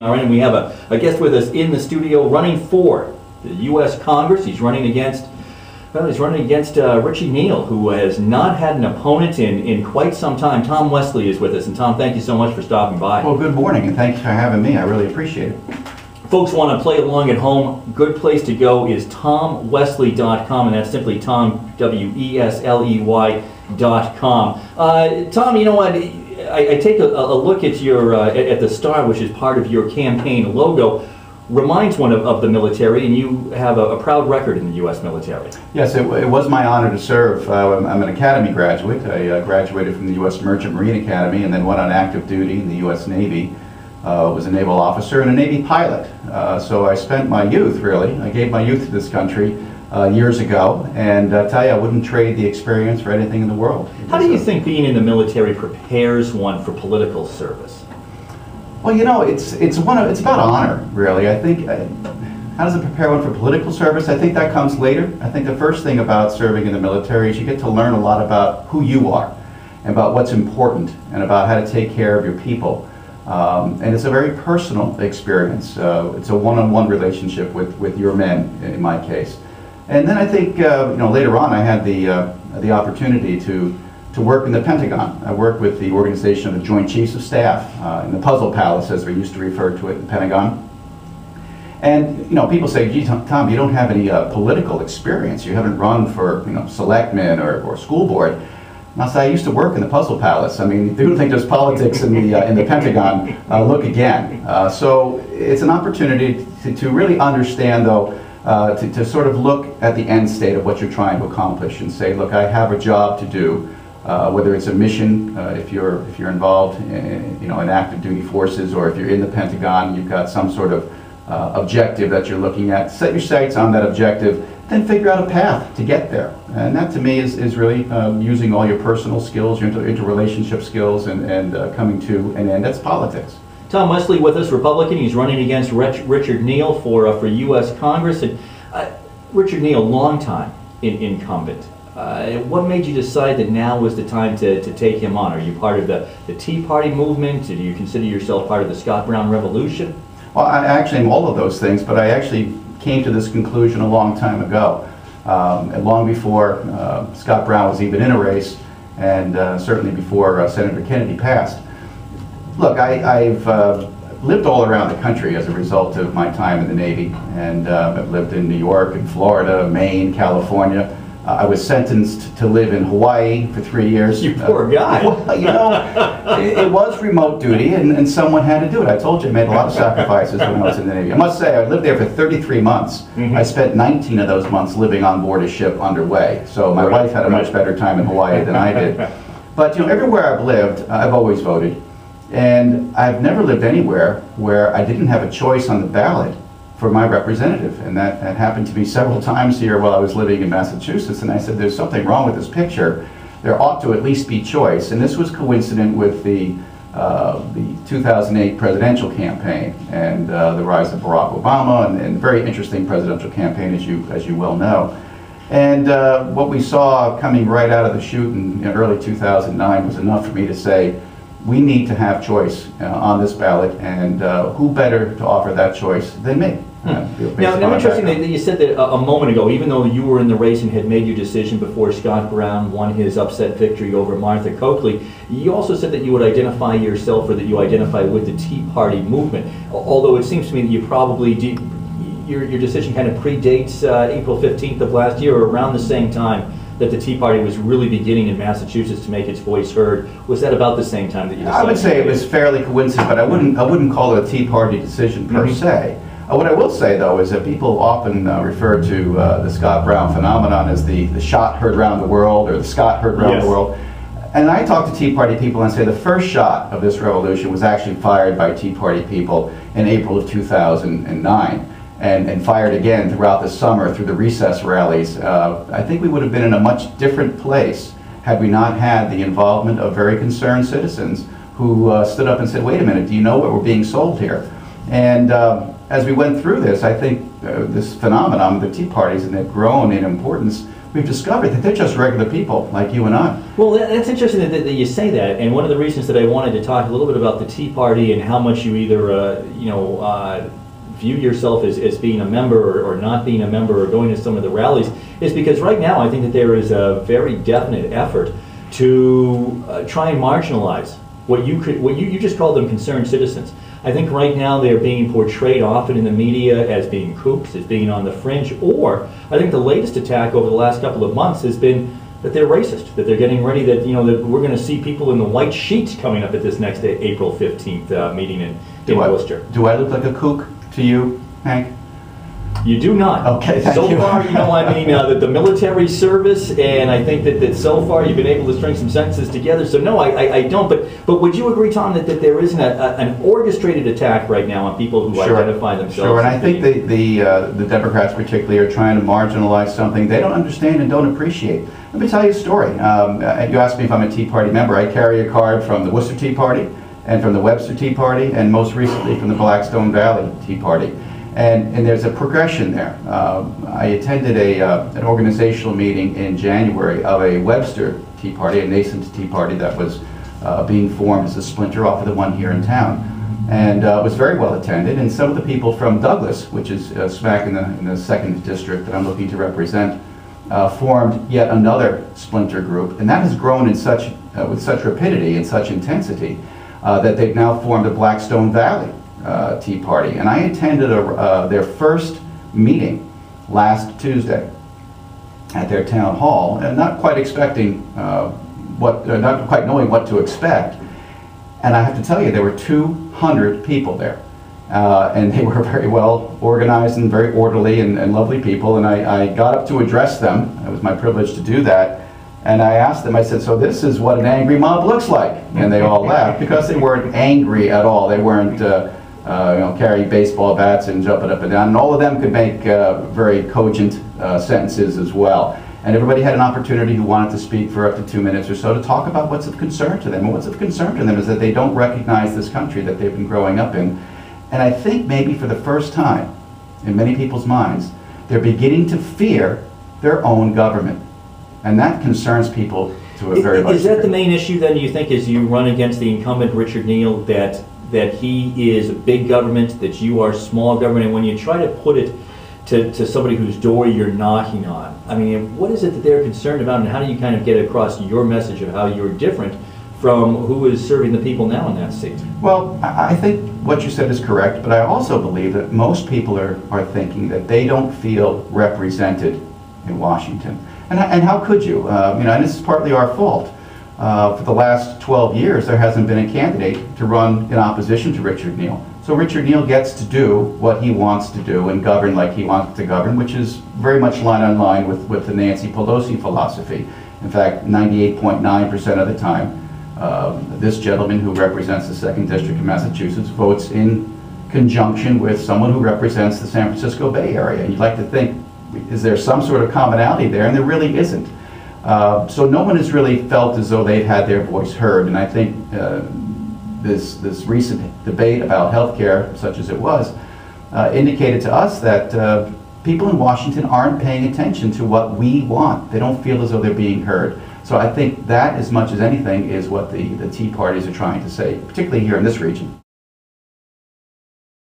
All right, and we have a guest with us in the studio running for the U.S. Congress. He's running against Richie Neal, who has not had an opponent in quite some time. Tom Wesley is with us. And Tom, thank you so much for stopping by. Well, good morning, and thanks for having me. I really appreciate it. Folks want to play along at home, good place to go is TomWesley.com, and that's simply Tom, WESLEY.com. Tom, you know what? I take a look at your at the star, which is part of your campaign logo. Reminds one of the military, and you have a proud record in the U.S. military. Yes, it was my honor to serve. I'm an Academy graduate. I graduated from the U.S. Merchant Marine Academy and then went on active duty in the U.S. Navy. Was a naval officer and a Navy pilot. So I spent my youth, really, I gave my youth to this country years ago, and I tell you, I wouldn't trade the experience for anything in the world. How do you think being in the military prepares one for political service? Well, you know, it's about honor, really. I think, how does it prepare one for political service? I think that comes later. I think the first thing about serving in the military is you get to learn a lot about who you are, and about what's important, and about how to take care of your people. And it's a very personal experience. It's a one-on-one relationship with your men, in my case. And then I think, you know, later on I had the opportunity to work in the Pentagon. I worked with the Organization of the Joint Chiefs of Staff in the Puzzle Palace, as we used to refer to it in the Pentagon. And, you know, people say, gee, Tom, you don't have any political experience. You haven't run for, you know, selectmen or school board. And I'll say, I used to work in the Puzzle Palace. I mean, if you don't think there's politics in the Pentagon, look again. So it's an opportunity to really understand, though, to sort of look at the end state of what you're trying to accomplish and say, look, I have a job to do, whether it's a mission, if you're involved in, you know, in active duty forces, or if you're in the Pentagon, you've got some sort of objective that you're looking at. Set your sights on that objective, then figure out a path to get there. And that, to me, is really using all your personal skills, your interrelationship skills, and coming to an end. That's politics. Tom Wesley with us, Republican. He's running against Richard Neal for U.S. Congress. And Richard Neal, long-time incumbent. What made you decide that now was the time to take him on? Are you part of the Tea Party movement? Do you consider yourself part of the Scott Brown Revolution? Well, I actually am all of those things, but I actually came to this conclusion a long time ago. And long before Scott Brown was even in a race, and certainly before Senator Kennedy passed. Look, I've lived all around the country as a result of my time in the Navy, and I've lived in New York and Florida, Maine, California. I was sentenced to live in Hawaii for 3 years. You poor guy. Well, you know, it was remote duty, and someone had to do it. I told you I made a lot of sacrifices when I was in the Navy. I must say, I lived there for 33 months. I spent 19 of those months living on board a ship underway. So my wife had a much better time in Hawaii than I did. But, you know, everywhere I've lived, I've always voted. And I've never lived anywhere where I didn't have a choice on the ballot for my representative, and that happened to me several times here while I was living in Massachusetts, and I said, there's something wrong with this picture. There ought to at least be choice, and this was coincident with the 2008 presidential campaign and the rise of Barack Obama, and very interesting presidential campaign, as you well know. And what we saw coming right out of the chute in early 2009 was enough for me to say, we need to have choice on this ballot, and who better to offer that choice than me? Now, interesting that you said that a moment ago, even though you were in the race and had made your decision before Scott Brown won his upset victory over Martha Coakley, you also said that you would identify yourself, or that you identify with the Tea Party movement, although it seems to me that you probably do, your decision kind of predates April 15th of last year, or around the same time that the Tea Party was really beginning in Massachusetts to make its voice heard. Was that about the same time that you decided? I would say it was fairly coincident, but I wouldn't call it a Tea Party decision per se. What I will say, though, is that people often refer to the Scott Brown phenomenon as the shot heard around the world, or the Scott heard around the world. And I talk to Tea Party people and say the first shot of this revolution was actually fired by Tea Party people in April of 2009. And fired again throughout the summer through the recess rallies. I think we would have been in a much different place had we not had the involvement of very concerned citizens who stood up and said, wait a minute, do you know what we're being sold here? And as we went through this, I think this phenomenon, the Tea Parties, and they've grown in importance, we've discovered that they're just regular people like you and I. Well, that's interesting that you say that, and one of the reasons that I wanted to talk a little bit about the Tea Party and how much you either, view yourself as being a member or not being a member or going to some of the rallies is because right now I think that there is a very definite effort to try and marginalize what you just called them concerned citizens. I think right now they're being portrayed often in the media as being kooks, as being on the fringe, or I think the latest attack over the last couple of months has been that they're racist, that they're getting ready, that that we're going to see people in the white sheets coming up at this next April 15th meeting in Worcester. Do I look like a kook to you, Hank? You do not. Okay, thank you. So far, the military service, and I think that so far you've been able to string some sentences together. So no, I don't. But would you agree, Tom, that there isn't an orchestrated attack right now on people who identify themselves? Sure, and I think the Democrats particularly are trying to marginalize something they don't understand and don't appreciate. Let me tell you a story. You asked me if I'm a Tea Party member. I carry a card from the Worcester Tea Party and from the Webster Tea Party and most recently from the Blackstone Valley Tea Party. And there's a progression there. I attended an organizational meeting in January of a Webster Tea Party, a nascent Tea Party that was being formed as a splinter off of the one here in town. And it was very well attended, and some of the people from Douglas, which is smack in the 2nd district that I'm looking to represent, formed yet another splinter group, and that has grown in with such rapidity and such intensity that they've now formed a Blackstone Valley Tea Party. And I attended their first meeting last Tuesday at their town hall, and not quite expecting not quite knowing what to expect. And I have to tell you, there were 200 people there. And they were very well organized and very orderly and lovely people. And I got up to address them. It was my privilege to do that. And I asked them, I said, so this is what an angry mob looks like. And they all laughed because they weren't angry at all. They weren't carrying baseball bats and jumping up and down. And all of them could make very cogent sentences as well. And everybody had an opportunity who wanted to speak for up to 2 minutes or so to talk about what's of concern to them. And what's of concern to them is that they don't recognize this country that they've been growing up in. And I think maybe for the first time in many people's minds, they're beginning to fear their own government. And that concerns people to a very large degree. Is that the main issue then, you think, as you run against the incumbent Richard Neal, that he is a big government, that you are small government, and when you try to put it to somebody whose door you're knocking on, I mean, what is it that they're concerned about, and how do you kind of get across your message of how you're different from who is serving the people now in that seat? Well, I think what you said is correct, but I also believe that most people are thinking that they don't feel represented in Washington. And how could you? And this is partly our fault. For the last 12 years, there hasn't been a candidate to run in opposition to Richard Neal. So Richard Neal gets to do what he wants to do and govern like he wants to govern, which is very much line on line with the Nancy Pelosi philosophy. In fact, 98.9% of the time, this gentleman who represents the 2nd District of Massachusetts votes in conjunction with someone who represents the San Francisco Bay Area. And you'd like to think, is there some sort of commonality there? And there really isn't. So no one has really felt as though they've had their voice heard. And I think this recent debate about health care, such as it was, indicated to us that people in Washington aren't paying attention to what we want. They don't feel as though they're being heard. So I think that, as much as anything, is what the Tea Parties are trying to say, particularly here in this region.